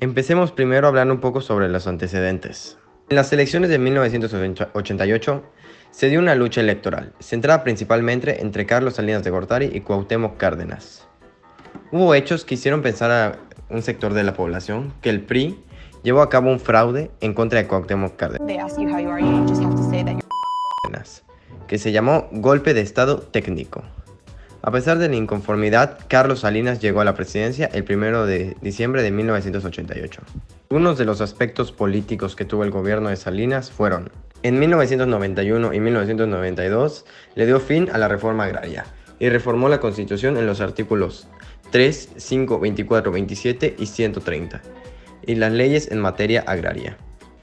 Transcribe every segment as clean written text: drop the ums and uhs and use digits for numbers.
Empecemos primero hablando un poco sobre los antecedentes. En las elecciones de 1988 se dio una lucha electoral, centrada principalmente entre Carlos Salinas de Gortari y Cuauhtémoc Cárdenas. Hubo hechos que hicieron pensar a un sector de la población que el PRI llevó a cabo un fraude en contra de Cuauhtémoc Cárdenas, que se llamó golpe de estado técnico. A pesar de la inconformidad, Carlos Salinas llegó a la presidencia el 1 de diciembre de 1988. Algunos de los aspectos políticos que tuvo el gobierno de Salinas fueron: en 1991 y 1992 le dio fin a la reforma agraria y reformó la Constitución en los artículos 3, 5, 24, 27 y 130, y las leyes en materia agraria.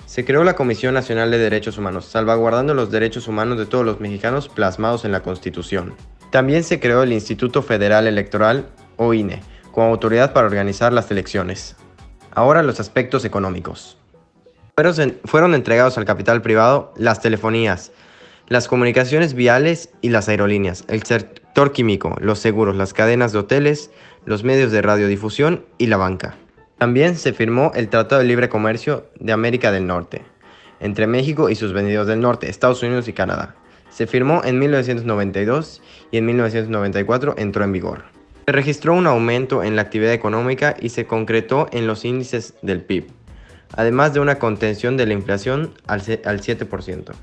Se creó la Comisión Nacional de Derechos Humanos, salvaguardando los derechos humanos de todos los mexicanos plasmados en la Constitución. También se creó el Instituto Federal Electoral, o INE, como autoridad para organizar las elecciones. Ahora los aspectos económicos. Fueron entregados al capital privado las telefonías, las comunicaciones viales y las aerolíneas, el sector químico, los seguros, las cadenas de hoteles, los medios de radiodifusión y la banca. También se firmó el Tratado de Libre Comercio de América del Norte, entre México y sus vecinos del norte, Estados Unidos y Canadá. Se firmó en 1992 y en 1994 entró en vigor. Se registró un aumento en la actividad económica y se concretó en los índices del PIB, además de una contención de la inflación al 7%.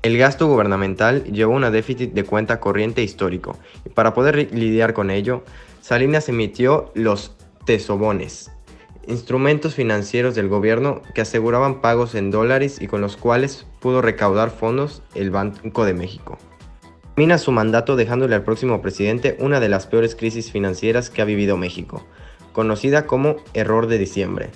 El gasto gubernamental llevó a un déficit de cuenta corriente histórico, y para poder lidiar con ello, Salinas emitió los tesobones, instrumentos financieros del gobierno que aseguraban pagos en dólares y con los cuales pudo recaudar fondos el Banco de México. Termina su mandato dejándole al próximo presidente una de las peores crisis financieras que ha vivido México, conocida como Error de Diciembre,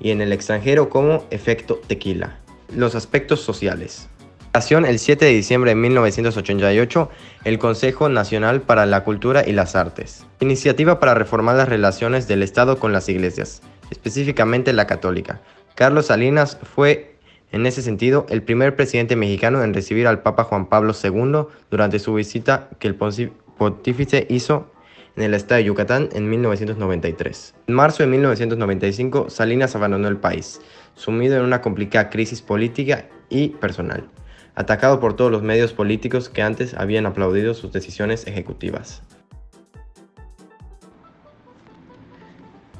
y en el extranjero como Efecto Tequila. Los aspectos sociales. El 7 de diciembre de 1988, el Consejo Nacional para la Cultura y las Artes. Iniciativa para reformar las relaciones del Estado con las iglesias, específicamente la católica. Carlos Salinas fue, en ese sentido, el primer presidente mexicano en recibir al Papa Juan Pablo II durante su visita que el pontífice hizo en el estado de Yucatán en 1993. En marzo de 1995, Salinas abandonó el país, sumido en una complicada crisis política y personal, atacado por todos los medios políticos que antes habían aplaudido sus decisiones ejecutivas.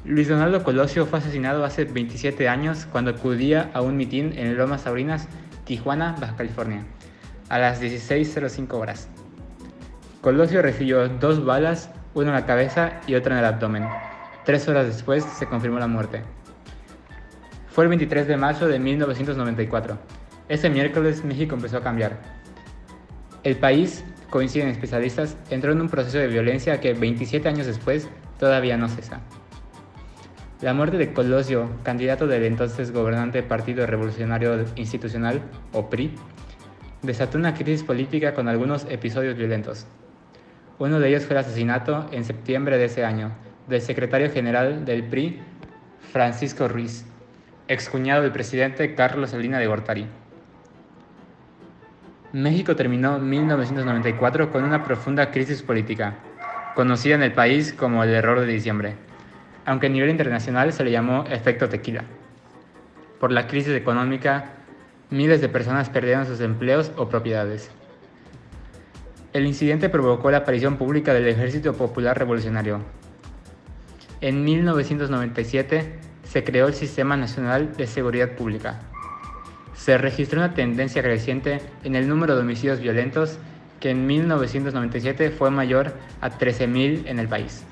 Luis Donaldo Colosio fue asesinado hace 27 años cuando acudía a un mitin en Lomas Taurinas, Tijuana, Baja California, a las 16:05 horas. Colosio recibió 2 balas, una en la cabeza y otra en el abdomen. 3 horas después se confirmó la muerte. Fue el 23 de marzo de 1994. Ese miércoles México empezó a cambiar. El país, coinciden especialistas, entró en un proceso de violencia que 27 años después todavía no cesa. La muerte de Colosio, candidato del entonces gobernante Partido Revolucionario Institucional, o PRI, desató una crisis política con algunos episodios violentos. Uno de ellos fue el asesinato, en septiembre de ese año, del secretario general del PRI, Francisco Ruiz, excuñado del presidente Carlos Salinas de Gortari. México terminó 1994 con una profunda crisis política, conocida en el país como el Error de Diciembre, aunque a nivel internacional se le llamó Efecto Tequila. Por la crisis económica, miles de personas perdieron sus empleos o propiedades. El incidente provocó la aparición pública del Ejército Popular Revolucionario. En 1997 se creó el Sistema Nacional de Seguridad Pública. Se registró una tendencia creciente en el número de homicidios violentos que en 1997 fue mayor a 13,000 en el país.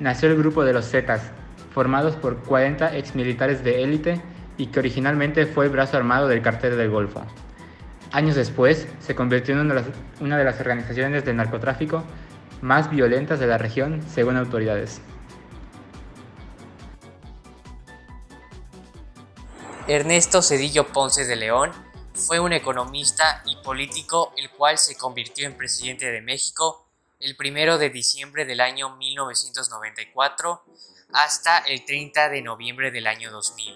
Nació el Grupo de los Zetas, formados por 40 exmilitares de élite y que originalmente fue el brazo armado del Cártel del Golfo. Años después, se convirtió en una de las organizaciones de narcotráfico más violentas de la región, según autoridades. Ernesto Zedillo Ponce de León fue un economista y político el cual se convirtió en presidente de México el 1 de diciembre del año 1994 hasta el 30 de noviembre del año 2000,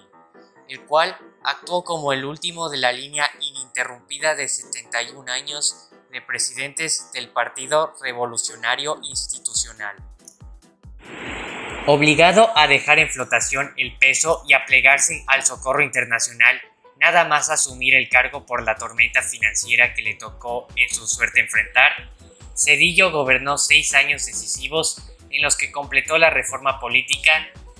el cual actuó como el último de la línea ininterrumpida de 71 años de presidentes del Partido Revolucionario Institucional. Obligado a dejar en flotación el peso y a plegarse al socorro internacional, nada más asumir el cargo por la tormenta financiera que le tocó en su suerte enfrentar, Zedillo gobernó 6 años decisivos en los que completó la reforma política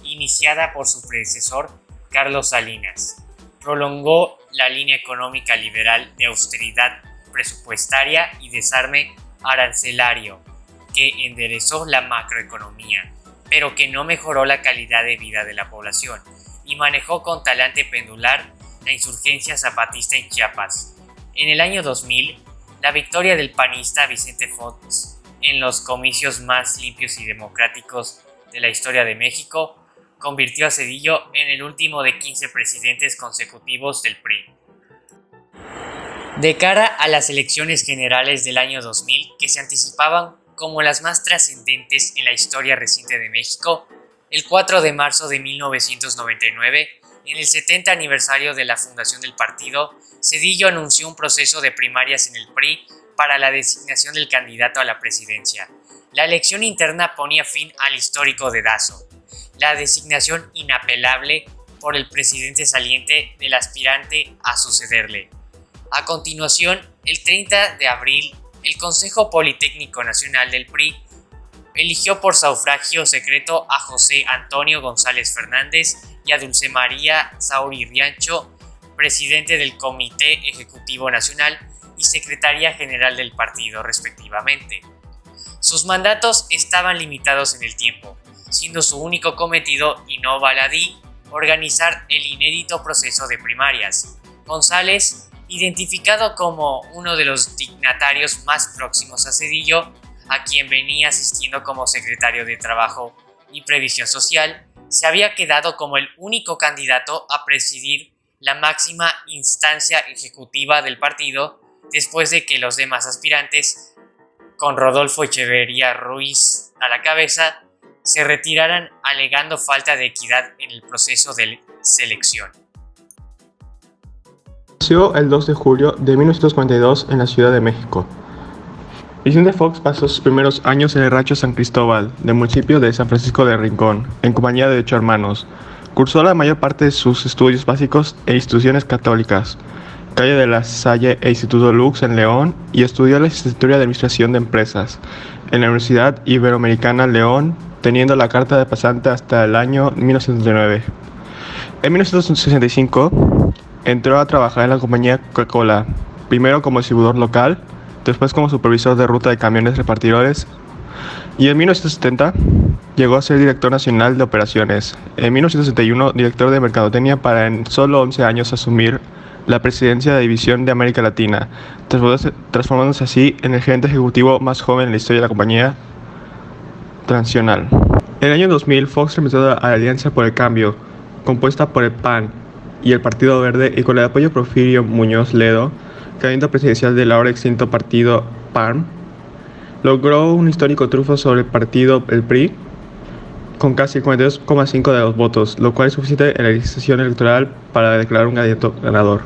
iniciada por su predecesor Carlos Salinas. Prolongó la línea económica liberal de austeridad presupuestaria y desarme arancelario, que enderezó la macroeconomía, pero que no mejoró la calidad de vida de la población, y manejó con talante pendular la insurgencia zapatista en Chiapas. En el año 2000, la victoria del panista Vicente Fox en los comicios más limpios y democráticos de la historia de México convirtió a Zedillo en el último de 15 presidentes consecutivos del PRI. De cara a las elecciones generales del año 2000, que se anticipaban como las más trascendentes en la historia reciente de México, el 4 de marzo de 1999, en el 70 aniversario de la fundación del partido, Zedillo anunció un proceso de primarias en el PRI para la designación del candidato a la presidencia. La elección interna ponía fin al histórico dedazo, la designación inapelable por el presidente saliente del aspirante a sucederle. A continuación, el 30 de abril, el Consejo Politécnico Nacional del PRI eligió por sufragio secreto a José Antonio González Fernández y a Dulce María Sauri Riancho, presidente del Comité Ejecutivo Nacional y secretaria general del partido, respectivamente. Sus mandatos estaban limitados en el tiempo, siendo su único cometido y no baladí organizar el inédito proceso de primarias. González, identificado como uno de los dignatarios más próximos a Zedillo, a quien venía asistiendo como secretario de Trabajo y Previsión Social, se había quedado como el único candidato a presidir la máxima instancia ejecutiva del partido después de que los demás aspirantes, con Rodolfo Echeverría Ruiz a la cabeza, se retiraran alegando falta de equidad en el proceso de selección. Nació el 2 de julio de 1942 en la Ciudad de México. Vicente Fox pasó sus primeros años en el rancho San Cristóbal, del municipio de San Francisco de Rincón, en compañía de 8 hermanos. Cursó la mayor parte de sus estudios básicos en instituciones católicas, Calle de la Salle e Instituto Lux en León, y estudió la licenciatura de Administración de Empresas en la Universidad Iberoamericana León, teniendo la carta de pasante hasta el año 1909. En 1965 entró a trabajar en la compañía Coca-Cola, primero como distribuidor local, después como supervisor de ruta de camiones repartidores, y en 1970 llegó a ser director nacional de operaciones. En 1961, director de mercadotecnia, para en solo 11 años asumir la presidencia de División de América Latina, transformándose así en el gerente ejecutivo más joven en la historia de la compañía transnacional. En el año 2000, Fox representó a la Alianza por el Cambio, compuesta por el PAN y el Partido Verde, y con el apoyo de Porfirio Muñoz Ledo, candidato presidencial del ahora extinto partido PAN, logró un histórico triunfo sobre el partido el PRI, con casi el 42,5% de los votos, lo cual es suficiente en la legislación electoral para declarar un candidato ganador.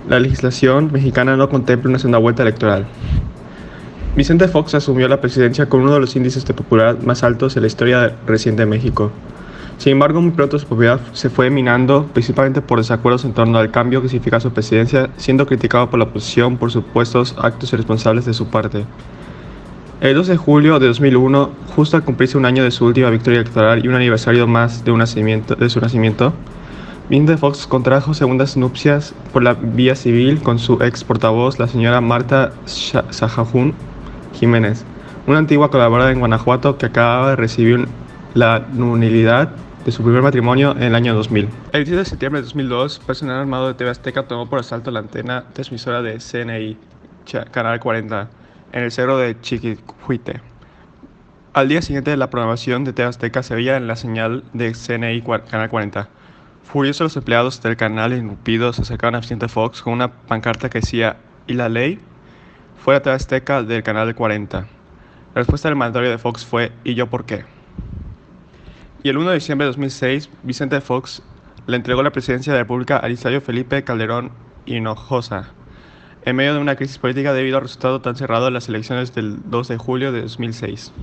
La legislación mexicana no contempla una segunda vuelta electoral. Vicente Fox asumió la presidencia con uno de los índices de popularidad más altos en la historia reciente de México. Sin embargo, muy pronto su popularidad se fue minando, principalmente por desacuerdos en torno al cambio que significa su presidencia, siendo criticado por la oposición por supuestos actos irresponsables de su parte. El 2 de julio de 2001, justo al cumplirse un año de su última victoria electoral y un aniversario más de su nacimiento, Vicente Fox contrajo segundas nupcias por la vía civil con su ex portavoz, la señora Marta Sahagún Jiménez, una antigua colaboradora en Guanajuato que acababa de recibir la nulidad de su primer matrimonio en el año 2000. El 10 de septiembre de 2002, personal armado de TV Azteca tomó por asalto la antena transmisora de CNI, Canal 40, en el cerro de Chiquihuite. Al día siguiente de la programación de TV Azteca se veía en la señal de CNI Canal 40. Furiosos, los empleados del canal irrumpidos se acercaron a Vicente Fox con una pancarta que decía "¿Y la ley?", fuera TV Azteca del canal 40. La respuesta del mandatario de Fox fue "¿Y yo por qué?". Y el 1 de diciembre de 2006, Vicente Fox le entregó la presidencia de la República a Elizario Felipe Calderón Hinojosa, en medio de una crisis política debido al resultado tan cerrado de las elecciones del 2 de julio de 2006.